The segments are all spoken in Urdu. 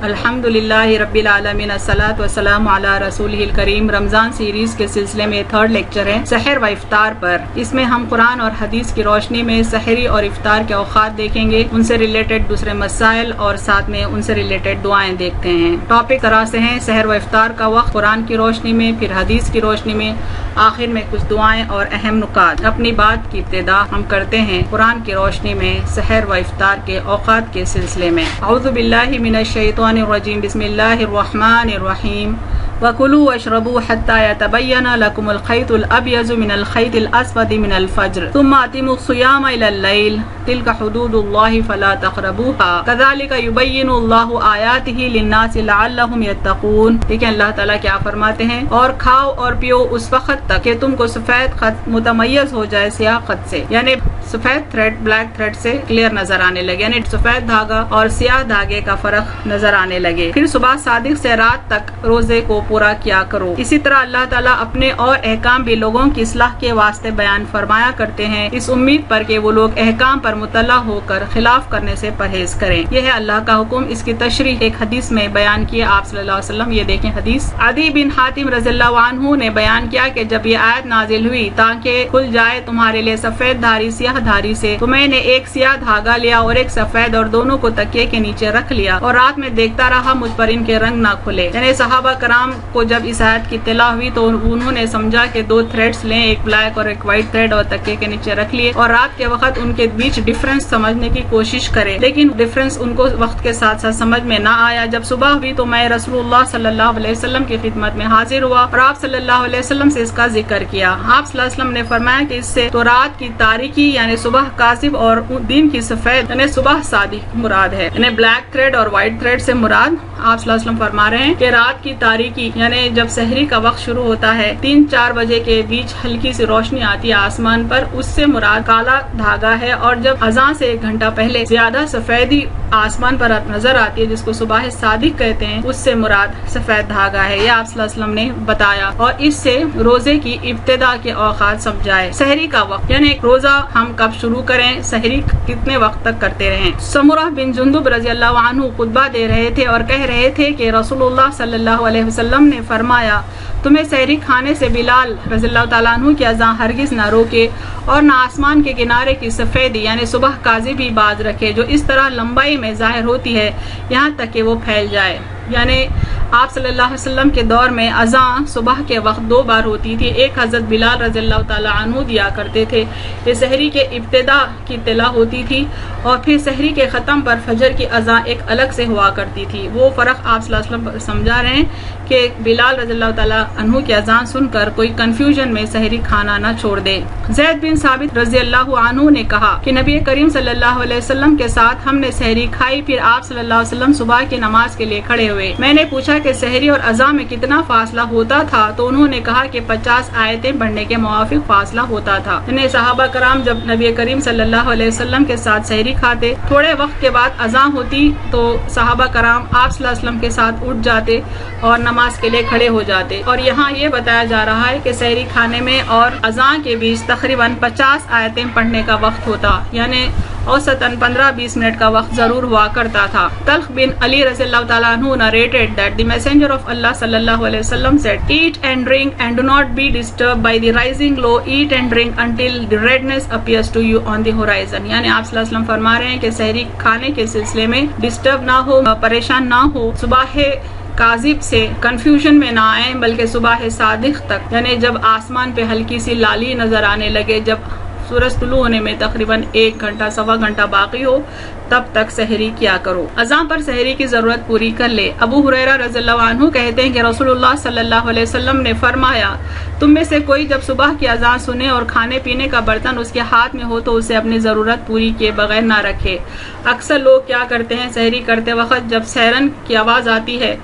الحمدللہ رب العالمین الصلاۃ والسلام علی رسولہ الکریم۔ رمضان سیریز کے سلسلے میں تھرڈ لیکچر ہے سحر و افطار پر۔ اس میں ہم قرآن اور حدیث کی روشنی میں سحری اور افطار کے اوقات دیکھیں گے، ان سے ریلیٹڈ دوسرے مسائل اور ساتھ میں ان سے ریلیٹڈ دعائیں دیکھتے ہیں۔ ٹاپک طرح سے ہیں سحر و افطار کا وقت قرآن کی روشنی میں، پھر حدیث کی روشنی میں، آخر میں کچھ دعائیں اور اہم نکات۔ اپنی بات کی ابتدا ہم کرتے ہیں قرآن کی روشنی میں سحر و افطار کے اوقات کے سلسلے میں۔ اعوذ باللہ من الشیطان الرجیم، بسم اللہ الرحمن الرحیم۔ وَكُلُوا وَاشْرَبُوا حَتَّى يَتَبَيَّنَ لَكُمُ الْخَيْطُ الْأَبْيَضُ مِنَ الْخَيْطِ الْأَسْوَدِ مِنَ الْفَجْرِ ثُمَّ أَتِمُّوا الصِّيَامَ إِلَى اللَّيْلِ تِلْكَ حُدُودُ اللَّهِ فَلَا تَقْرَبُوهَا كَذَلِكَ يُبَيِّنُ اللَّهُ آيَاتِهِ لِلنَّاسِ لَعَلَّهُمْ يَتَّقُونَ۔ دیکھیں اللہ تعالیٰ کیا فرماتے ہیں، اور کھاؤ اور پیو اس وقت تک کہ تم کو سفید خط متمیز ہو جائے سیاہ خط سے، یعنی سفید تھریڈ بلیک تھریڈ سے کلیئر نظر آنے لگے، یعنی سفید دھاگا اور سیاہ دھاگے کا فرق نظر آنے لگے۔ پھر صبح صادق سے رات تک روزے کو پورا کیا کرو۔ اسی طرح اللہ تعالیٰ اپنے اور احکام بھی لوگوں کی اصلاح کے واسطے بیان فرمایا کرتے ہیں، اس امید پر کہ وہ لوگ احکام پر مطلع ہو کر خلاف کرنے سے پرہیز کریں۔ یہ ہے اللہ کا حکم۔ اس کی تشریح ایک حدیث میں بیان کی آپ صلی اللہ علیہ وسلم۔ یہ دیکھیں حدیث، عدی بن حاتم رضی اللہ عنہ نے بیان کیا کہ جب یہ آیت نازل ہوئی تاکہ کھل جائے تمہارے لیے سفید دھاری سیاہ دھاری سے، تو میں نے ایک سیاہ دھاگا لیا اور ایک سفید، اور دونوں کو تکیے کے نیچے رکھ لیا، اور رات میں دیکھتا رہا مجھ پر ان کے رنگ نہ کھلے۔ یعنی صحابہ کرام کو جب اس آیت کی اطلاع ہوئی تو انہوں نے سمجھا کہ دو تھریڈز لیں، ایک بلیک اور ایک وائٹ تھریڈ، اور تکیے کے نیچے رکھ لیے، اور رات کے وقت ان کے بیچ ڈفرنس سمجھنے کی کوشش کرے، لیکن ڈفرنس ان کو وقت کے ساتھ ساتھ سمجھ میں نہ آیا۔ جب صبح ہوئی تو میں رسول اللہ صلی اللہ علیہ وسلم کی خدمت میں حاضر ہوا اور آپ صلی اللہ علیہ وسلم سے اس کا ذکر کیا۔ آپ صلی اللہ علیہ وسلم نے فرمایا کہ اس سے تو رات کی تاریکی یعنی صبح کاذب اور دن کی سفید یعنی صبح صادق مراد ہے، یعنی بلیک تھریڈ اور وائٹ تھریڈ سے مراد آپ صلی اللہ علیہ وسلم فرما رہے ہیں کہ رات کی تاریکی یعنی جب سحری کا وقت شروع ہوتا ہے 3-4 بجے کے بیچ ہلکی سی روشنی آتی ہے آسمان پر، اس سے مراد کالا دھاگا ہے، اور جب اذان سے 1 گھنٹہ پہلے زیادہ سفیدی آسمان پر نظر آتی ہے جس کو صبح صادق کہتے ہیں، اس سے مراد سفید دھاگا ہے۔ یہ آپ صلی اللہ علیہ وسلم نے بتایا، اور اس سے روزے کی ابتدا کے اوقات سمجھائے۔ سحری کا وقت یعنی روزہ ہم کب شروع کریں، سحری کتنے وقت تک کرتے رہیں۔ سمرہ بن جندب رضی اللہ عنہ خطبہ دے رہے تھے اور کہہ رہے تھے کہ رسول اللہ صلی اللہ علیہ وسلم نے فرمایا، تمہیں سحری کھانے سے بلال رضی اللہ تعالیٰ عنہ کی اذان ہرگز نہ روکے، اور نہ آسمان کے کنارے کی سفیدی یعنی صبح کاذب بھی باز رکھے جو اس طرح لمبائی میں ظاہر ہوتی ہے یہاں تک کہ وہ پھیل جائے۔ یعنی آپ صلی اللہ علیہ وسلم کے دور میں اذان صبح کے وقت 2 بار ہوتی تھی، ایک حضرت بلال رضی اللہ تعالیٰ عنہ دیا کرتے تھے، یہ سحری کے ابتدا کی اطلاع ہوتی تھی، اور پھر سحری کے ختم پر فجر کی اذان ایک الگ سے ہوا کرتی تھی۔ وہ فرق آپ صلی اللہ علیہ وسلم سمجھا رہے ہیں کہ بلال رضی اللہ تعالیٰ عنہ کی اذان سن کر کوئی کنفیوژن میں سحری کھانا نہ چھوڑ دے۔ زید بن ثابت رضی اللہ عنہ نے کہا کہ نبی کریم صلی اللہ علیہ وسلم کے ساتھ ہم نے سحری کھائی، پھر آپ صلی اللہ علیہ وسلم صبح کی نماز کے لیے کھڑے ہوئے۔ میں نے پوچھا کہ سحری اور اذان میں کتنا فاصلہ ہوتا تھا، تو انہوں نے کہا کہ 50 آیتیں پڑھنے کے موافق فاصلہ ہوتا تھا۔ یعنی صحابہ کرام جب نبی کریم صلی اللہ علیہ وسلم کے ساتھ سحری کھاتے، تھوڑے وقت کے بعد اذان ہوتی تو صحابہ کرام آپ صلی اللہ علیہ وسلم کے ساتھ اٹھ جاتے اور نماز کے لیے کھڑے ہو جاتے۔ اور یہاں یہ بتایا جا رہا ہے کہ سحری کھانے میں اور اذان کے بیچ تقریباً 50 آیتیں پڑھنے کا وقت ہوتا، یعنی اوسطاً 15-20 منٹ کا وقت ضرور ہوا کرتا تھا۔ طلق بن علی رضی اللہ تعالیٰ عنہ narrated that the messenger of Allah sallallahu alaihi wasallam said, eat and drink and do not be disturbed by the rising glow, eat and drink until the redness appears to you on the horizon۔ یعنی آپ صلی اللہ علیہ وسلم فرما رہے ہیں کہ سحری کھانے کے سلسلے میں ڈسٹرب نہ ہو، پریشان نہ ہو، صبح کاذب سے کنفیوژن میں نہ آئیں، بلکہ صبح صادق تک یعنی جب آسمان پہ ہلکی سی لالی نظر آنے لگے، جب سورج طلوع ہونے میں تقریباً 1 گھنٹہ سوا گھنٹہ باقی ہو، تب تک سحری کیا کرو۔ اذان پر سحری کی ضرورت پوری کر لے۔ ابو ہریرہ رضی اللہ عنہ کہتے ہیں کہ رسول اللہ صلی اللہ علیہ وسلم نے فرمایا، تم میں سے کوئی جب صبح کی اذان سنے اور کھانے پینے کا برتن اس کے ہاتھ میں ہو تو اسے اپنی ضرورت پوری کیے بغیر نہ رکھے۔ اکثر لوگ کیا کرتے ہیں، سحری کرتے وقت جب سیرن کی آواز آتی ہے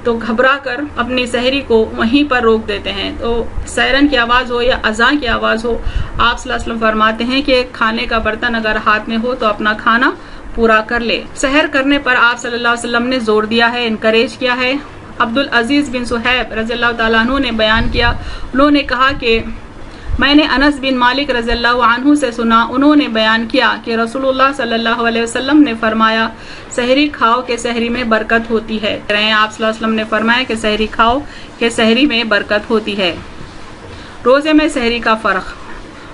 تو گھبرا کر اپنی سحری کو وہیں پر روک دیتے ہیں۔ تو سیرن کی آواز ہو یا اذان کی آواز ہو، آپ صلی اللہ علیہ وسلم فرماتے ہیں کہ کھانے کا برتن اگر ہاتھ میں ہو تو اپنا کھانا پورا کر لے۔ سحر کرنے پر آپ صلی اللہ علیہ وسلم نے زور دیا ہے، انکریج کیا ہے۔ عبدالعزیز بن صہیب رضی اللہ تعالیٰ عنہ نے بیان کیا، انہوں نے کہا کہ میں نے انس بن مالک رضی اللہ عنہ سے سنا، انہوں نے بیان کیا کہ رسول اللہ صلی اللہ علیہ وسلم نے فرمایا سحری کھاؤ کہ سحری میں برکت ہوتی ہے۔ آپ صلی اللہ علیہ وسلم نے فرمایا کہ سحری کھاؤ کہ سحری میں برکت ہوتی ہے۔ روزے میں سحری کا فرق۔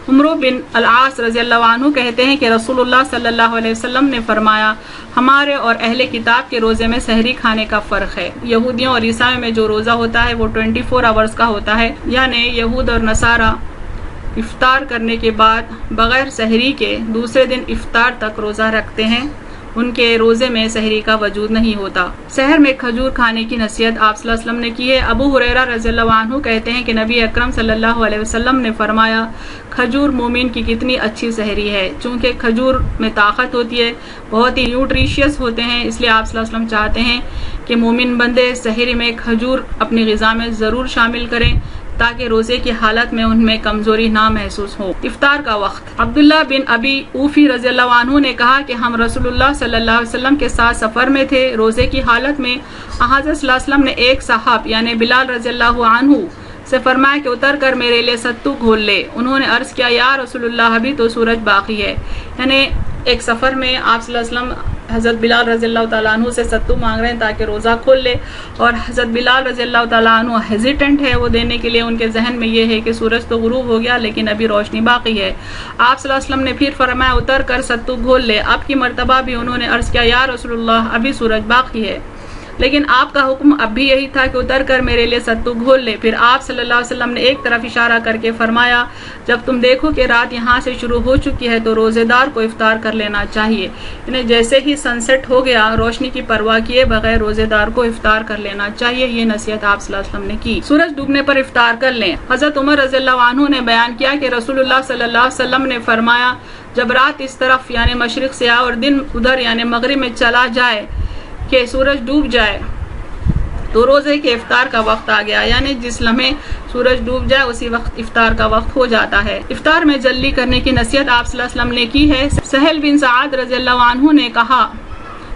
عمرو بن العاص رضی اللہ عنہ کہتے ہیں کہ رسول اللہ صلی اللہ علیہ وسلم نے فرمایا ہمارے اور اہل کتاب کے روزے میں سحری کھانے کا فرق ہے۔ یہودیوں اور عیسائیوں میں جو روزہ ہوتا ہے وہ 24 آورز کا ہوتا ہے، یعنی یہود اور نصارہ افطار کرنے کے بعد بغیر سحری کے دوسرے دن افطار تک روزہ رکھتے ہیں، ان کے روزے میں سحری کا وجود نہیں ہوتا۔ سحر میں کھجور کھانے کی نصیحت آپ صلی اللہ علیہ وسلم نے کی ہے۔ ابو ہریرہ رضی اللہ عنہ کہتے ہیں کہ نبی اکرم صلی اللہ علیہ وسلم نے فرمایا کھجور مومن کی کتنی اچھی سحری ہے، چونکہ کھجور میں طاقت ہوتی ہے، بہت ہی نیوٹریشیس ہوتے ہیں، اس لیے آپ صلی اللہ علیہ وسلم چاہتے ہیں کہ مومن بندے سحری میں کھجور اپنی غذا میں ضرور شامل کریں تاکہ روزے کی حالت میں ان میں کمزوری نہ محسوس ہو۔ افطار کا وقت۔ عبداللہ بن ابی اوفی رضی اللہ عنہ نے کہا کہ ہم رسول اللہ صلی اللہ علیہ وسلم کے ساتھ سفر میں تھے، روزے کی حالت میں حضرت صلی اللہ علیہ وسلم نے ایک صحابی یعنی بلال رضی اللہ عنہ سے فرمایا کہ اتر کر میرے لیے ستو کھول لے۔ انہوں نے عرض کیا یا رسول اللہ ابھی تو سورج باقی ہے، یعنی ایک سفر میں آپ صلی اللہ علیہ وسلم حضرت بلال رضی اللہ تعالیٰ عنہ سے ستو مانگ رہے ہیں تاکہ روزہ کھول لے، اور حضرت بلال رضی اللہ تعالیٰ عنہ ہیزیٹنٹ ہے وہ دینے کے لیے، ان کے ذہن میں یہ ہے کہ سورج تو غروب ہو گیا لیکن ابھی روشنی باقی ہے۔ آپ صلی اللہ علیہ وسلم نے پھر فرمایا اتر کر ستو کھول لے۔ اب کی مرتبہ بھی انہوں نے عرض کیا یا رسول اللہ ابھی سورج باقی ہے، لیکن آپ کا حکم اب بھی یہی تھا کہ اتر کر میرے لیے ستو گھول لے۔ پھر آپ صلی اللہ علیہ وسلم نے ایک طرف اشارہ کر کے فرمایا جب تم دیکھو کہ رات یہاں سے شروع ہو چکی ہے تو روزے دار کو افطار کر لینا چاہیے، یعنی جیسے ہی سن سیٹ ہو گیا روشنی کی پرواہ کیے بغیر روزے دار کو افطار کر لینا چاہیے، یہ نصیحت آپ صلی اللہ علیہ وسلم نے کی۔ سورج ڈوبنے پر افطار کر لیں۔ حضرت عمر رضی اللہ عنہ نے بیان کیا کہ رسول اللہ صلی اللہ علیہ وسلم نے فرمایا جب رات اس طرف یعنی مشرق سے آئے اور دن ادھر یعنی مغرب میں چلا جائے کہ سورج ڈوب جائے تو روزے کے افطار کا وقت آ گیا، یعنی جس لمحے سورج ڈوب جائے اسی وقت افطار کا وقت ہو جاتا ہے۔ افطار میں جلدی کرنے کی نصیحت آپ صلی اللہ علیہ وسلم نے کی ہے۔ سہل بن سعد رضی اللہ عنہ نے کہا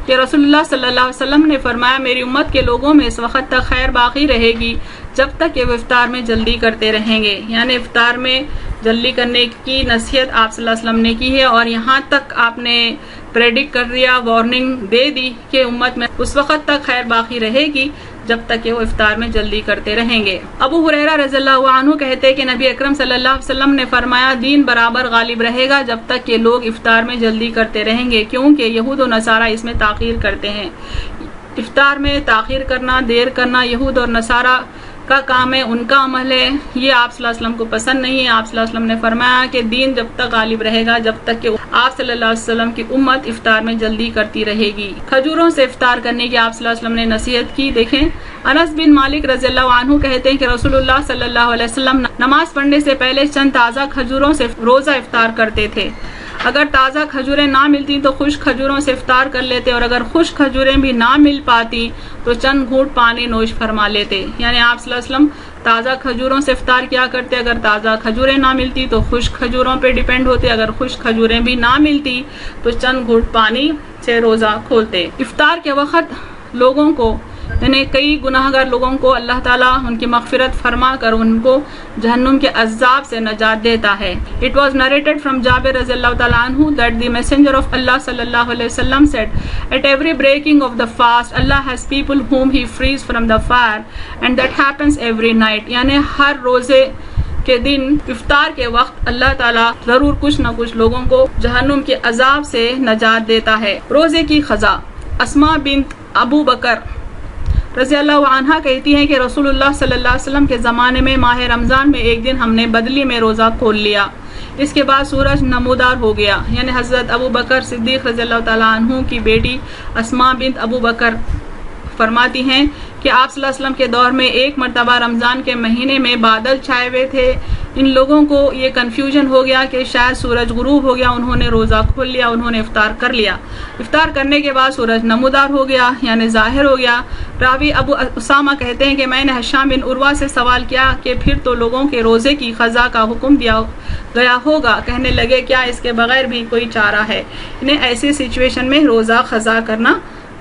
کہ رسول اللہ صلی اللہ علیہ وسلم نے فرمایا میری امت کے لوگوں میں اس وقت تک خیر باقی رہے گی جب تک کہ وہ افطار میں جلدی کرتے رہیں گے، یعنی افطار میں جلدی کرنے کی نصیحت آپ صلی اللہ علیہ وسلم نے کی ہے، اور یہاں تک آپ نے پریڈکٹ کر دیا، وارننگ دے دی کہ امت میں اس وقت تک خیر باقی رہے گی جب تک کہ وہ افطار میں جلدی کرتے رہیں گے۔ ابو ہریرہ رضی اللہ عنہ کہتے کہ نبی اکرم صلی اللہ علیہ وسلم نے فرمایا دین برابر غالب رہے گا جب تک کہ لوگ افطار میں جلدی کرتے رہیں گے، کیونکہ یہود و نصارہ اس میں تاخیر کرتے ہیں۔ افطار میں تاخیر کرنا، دیر کرنا یہود اور نصارہ کا کام ہے، ان کا عمل ہے، یہ آپ صلی اللہ علیہ وسلم کو پسند نہیں ہے۔ آپ صلی اللہ علیہ وسلم نے فرمایا کہ دین جب تک غالب رہے گا جب تک کہ آپ صلی اللہ علیہ وسلم کی امت افطار میں جلدی کرتی رہے گی۔ کھجوروں سے افطار کرنے کی آپ صلی اللہ علیہ وسلم نے نصیحت کی۔ دیکھیں انس بن مالک رضی اللہ عنہ کہتے ہیں کہ رسول اللہ صلی اللہ علیہ وسلم نماز پڑھنے سے پہلے چند تازہ کھجوروں سے روزہ افطار کرتے تھے، اگر تازہ کھجوریں نہ ملتی تو خشک کھجوروں سے افطار کر لیتے، اور اگر خشک کھجوریں بھی نہ مل پاتی تو چند گھونٹ پانی نوش فرما لیتے، یعنی آپ صلی اللہ علیہ وسلم تازہ کھجوروں سے افطار کیا کرتے، اگر تازہ کھجوریں نہ ملتی تو خشک کھجوروں پہ ڈیپینڈ ہوتے، اگر خشک کھجوریں بھی نہ ملتی تو چند گھونٹ پانی سے روزہ کھولتے۔ افطار کے وقت لوگوں کو یعنی کئی گناہ گار لوگوں کو اللہ تعالیٰ ان کی مغفرت فرما کر ان کو جہنم کے عذاب سے نجات دیتا ہے۔ It was narrated from Jabir رضی اللہ تعالیٰ عنہ that the messenger of Allah صلی اللہ علیہ وسلم said, at every breaking of the fast Allah has people whom he frees from the fire and that happens every night، یعنی ہر روزے کے دن افطار کے وقت اللہ تعالیٰ ضرور کچھ نہ کچھ لوگوں کو جہنم کے عذاب سے نجات دیتا ہے۔ روزے کی قضا۔ اسماء بنت ابو بکر رضی اللہ عنہا کہتی ہیں کہ رسول اللہ صلی اللہ علیہ وسلم کے زمانے میں ماہ رمضان میں ایک دن ہم نے بدلی میں روزہ کھول لیا، اس کے بعد سورج نمودار ہو گیا، یعنی حضرت ابو بکر صدیق رضی اللہ تعالیٰ عنہ کی بیٹی اسماء بنت ابو بکر فرماتی ہیں کہ آپ صلی اللہ علیہ وسلم کے دور میں ایک مرتبہ رمضان کے مہینے میں بادل چھائے ہوئے تھے، ان لوگوں کو یہ کنفیوژن ہو گیا کہ شاید سورج غروب ہو گیا، انہوں نے روزہ کھول لیا، انہوں نے افطار کر لیا، افطار کرنے کے بعد سورج نمودار ہو گیا یعنی ظاہر ہو گیا۔ راوی ابو اسامہ کہتے ہیں کہ میں نے ہشام بن عروہ سے سوال کیا کہ پھر تو لوگوں کے روزے کی قضا کا حکم دیا گیا ہوگا، کہنے لگے کیا اس کے بغیر بھی کوئی چارہ ہے، انہیں ایسی سچویشن میں روزہ قضا کرنا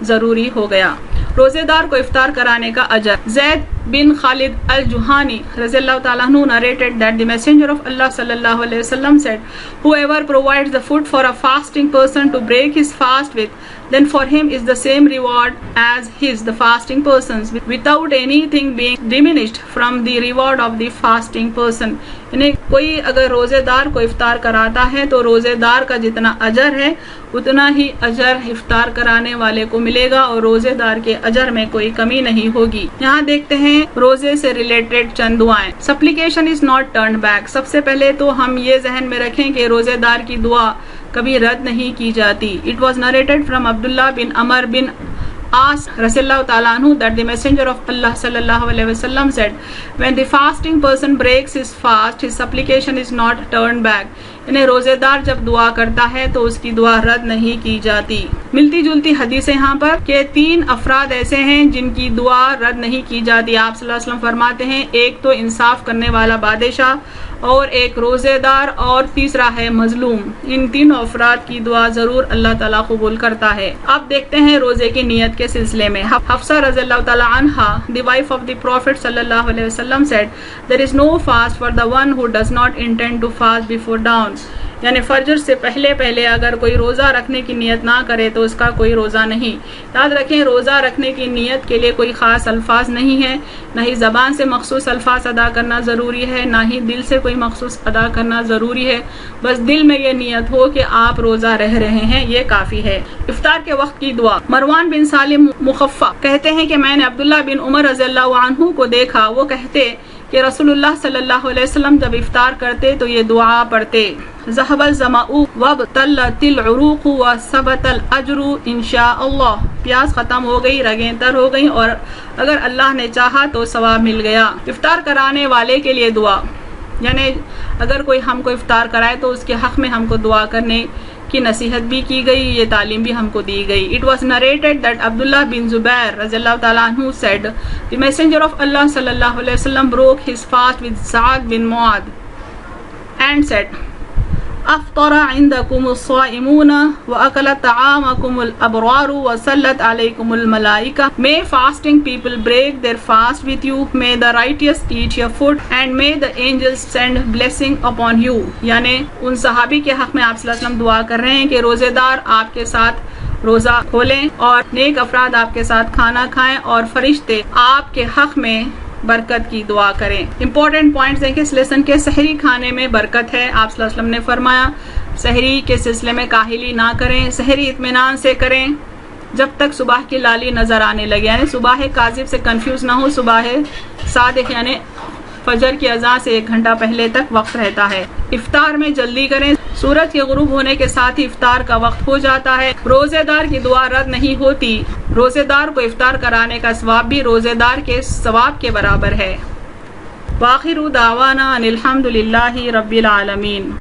ضروری ہو گیا۔ روزے دار کو افطار کرانے کا اجر۔ زید bin Khalid al-Juhani Raziyallahu ta'ala anhu narrated that the Messenger of Allah sallallahu alaihi wasallam said, whoever provides the food for a fasting person to break his fast with, then for him is the same reward as the fasting person's, without anything being diminished from the reward of the fasting person. یعنی کوئی اگر روزے دار کو افطار کراتا ہے تو روزے دار کا جتنا اجر ہے اتنا ہی اجر افطار کرانے والے کو ملے گا اور روزے دار کے اجر میں کوئی کمی نہیں ہوگی. یہاں دیکھتے ہیں روزے سے ریلیٹڈ چند دعائیں. Supplication is not turned back. سب سے پہلے تو ہم یہ ذہن میں رکھیں کہ روزے دار کی دعا کبھی رد نہیں کی جاتی. اٹ واز نریٹڈ فرام عبداللہ بن عمر بن عاص رضی اللہ تعالیٰ عنہ that the messenger of Allah sallallahu alaihi wasallam said, when the fasting person breaks his fast, his supplication is not turned back. یعنی روزے دار جب دعا کرتا ہے تو اس کی دعا رد نہیں کی جاتی. ملتی جلتی حدیث ہے یہاں پر کہ 3 افراد ایسے ہیں جن کی دعا رد نہیں کی جاتی. آپ صلی اللہ علیہ وسلم فرماتے ہیں ایک تو انصاف کرنے والا بادشاہ, اور ایک روزے دار, اور تیسرا ہے مظلوم. ان تینوں افراد کی دعا ضرور اللہ تعالیٰ قبول کرتا ہے. اب دیکھتے ہیں روزے کی نیت کے سلسلے میں. حفصہ رضی اللہ تعالیٰ عنہا the wife of the Prophet sallallahu alaihi wasallam said, there is no fast for the one who does not intend to fast before dawn. یعنی فجر سے پہلے اگر کوئی روزہ رکھنے کی نیت نہ کرے تو اس کا کوئی روزہ نہیں. یاد رکھیں روزہ رکھنے کی نیت کے لیے کوئی خاص الفاظ نہیں ہے, نہ ہی زبان سے مخصوص الفاظ ادا کرنا ضروری ہے, نہ ہی دل سے کوئی مخصوص ادا کرنا ضروری ہے. بس دل میں یہ نیت ہو کہ آپ روزہ رہ رہے ہیں, یہ کافی ہے. افطار کے وقت کی دعا. مروان بن سالم مخفع کہتے ہیں کہ میں نے عبداللہ بن عمر رضی اللہ عنہ کو دیکھا, وہ کہتے کہ رسول اللہ صلی اللہ علیہ وسلم جب افطار کرتے تو یہ دعا پڑھتے, ذهب الظمأ وابتلت العروق وثبت الاجر انشاء اللہ. پیاس ختم ہو گئی, رگیں تر ہو گئیں, اور اگر اللہ نے چاہا تو ثواب مل گیا. افطار کرانے والے کے لیے دعا. یعنی اگر کوئی ہم کو افطار کرائے تو اس کے حق میں ہم کو دعا کرنے کی نصیحت بھی کی گئی, یہ تعلیم بھی ہم کو دی گئی. It was narrated that Abdullah bin Zubair رضی اللہ تعالیٰ عنہ said, the messenger of Allah sallallahu alaihi wasallam broke his fast with Sa'ad bin Mu'adh and said, أفطر عندكم الصائمون وأكل طعامكم الأبرار وصلت عليكم الملائكة. May fasting people break their fast with you, may the righteous eat your food, and may the angels send blessing upon you. یعنی ان صحابی کے حق میں آپ صلی اللہ علیہ وسلم دعا کر رہے ہیں کہ روزے دار آپ کے ساتھ روزہ کھولیں اور نیک افراد آپ کے ساتھ کھانا کھائیں اور فرشتے آپ کے حق میں برکت کی دعا کریں. امپورٹنٹ پوائنٹس ہیں کہ اس لیسن کے سحری کھانے میں برکت ہے. آپ صلی اللہ علیہ وسلم نے فرمایا سحری کے سلسلے میں کاہلی نہ کریں, سحری اطمینان سے کریں جب تک صبح کی لالی نظر آنے لگے. یعنی صبح کاذب سے کنفیوز نہ ہو, صبح صادق یعنی فجر کی اذان سے 1 گھنٹہ پہلے تک وقت رہتا ہے. افطار میں جلدی کریں, سورج کے غروب ہونے کے ساتھ ہی افطار کا وقت ہو جاتا ہے. روزے دار کی دعا رد نہیں ہوتی. روزے دار کو افطار کرانے کا ثواب بھی روزے دار کے ثواب کے برابر ہے. وآخر دعوانا ان الحمد للہ رب العالمین.